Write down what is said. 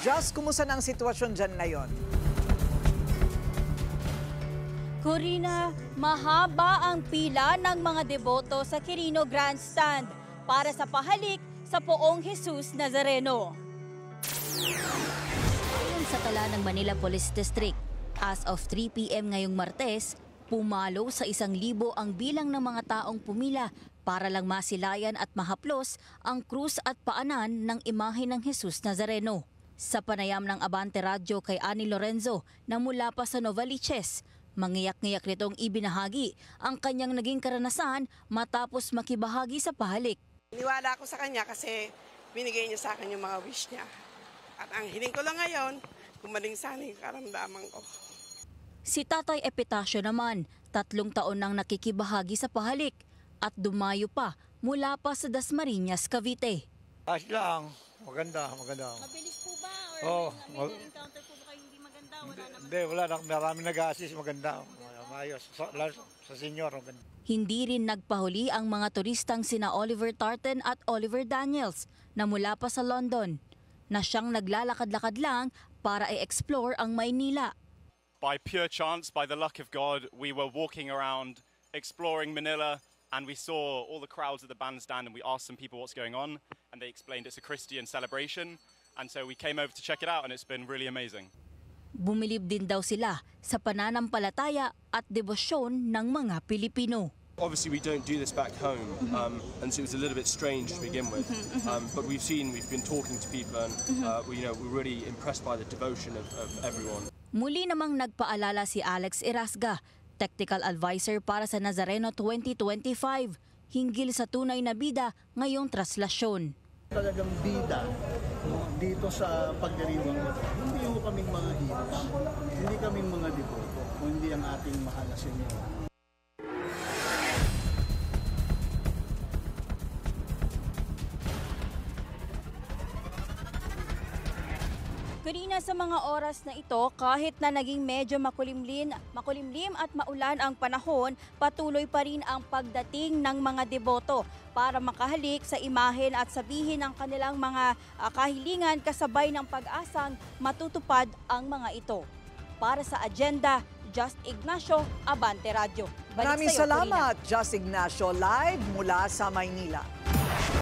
Just, kumusta na ang sitwasyon dyan ngayon? Corina, mahaba ang pila ng mga deboto sa Quirino Grandstand para sa pahalik sa Poong Jesus Nazareno. Ayon sa tala ng Manila Police District, as of 3 p.m. ngayong Martes, pumalo sa 1,000 ang bilang ng mga taong pumila para lang masilayan at mahaplos ang krus at paanan ng imahe ng Jesus Nazareno. Sa panayam ng Abante Radio kay Ani Lorenzo na mula pa sa Novaliches, mangiyak-ngiyak nitong ibinahagi ang kanyang naging karanasan matapos makibahagi sa pahalik. Niwala ako sa kanya kasi binigay niya sa akin yung mga wish niya. At ang hiling ko lang ngayon, gumaling sana yung karamdaman ko. Si Tatay Epitasio naman, 3 taon nang nakikibahagi sa pahalik at dumayo pa mula pa sa Dasmariñas, Cavite. Ayos lang, maganda. Mabilis po ba? Oo. Or encounter po ba kayo hindi maganda? Wala naman. Hindi, wala na. Maraming nag-assist, maganda. Maayos. Sa senior, maganda. Hindi rin nagpahuli ang mga turistang sina Oliver Tartan at Oliver Daniels na mula pa sa London, na siyang naglalakad-lakad lang para i-explore ang Maynila. By pure chance, by the luck of God, we were walking around exploring Manila and we saw all the crowds at the bandstand and we asked some people what's going on and they explained it's a Christian celebration and so we came over to check it out and it's been really amazing. Bumilib din daw sila sa pananampalataya at debosyon ng mga Pilipino. Obviously, we don't do this back home, and so it was a little bit strange to begin with. But we've been talking to people, and we're really impressed by the devotion of everyone. Muli namang nagpaalala si Alex Erasga, Technical Advisor para sa Nazareno 2025, hinggil sa tunay na bida ngayong traslasyon. Talagang bida dito sa pagdiriwang ito. Hindi ho kaming mga heroes, hindi kaming mga deboto, kundi ang ating mahal na Senyor. Corina, sa mga oras na ito, kahit na naging medyo makulimlim at maulan ang panahon, patuloy pa rin ang pagdating ng mga deboto para makahalik sa imahen at sabihin ang kanilang mga kahilingan kasabay ng pag-asang matutupad ang mga ito. Para sa agenda, Just Ignacio, Abante Radio. Maraming salamat, Just Ignacio, live mula sa Maynila.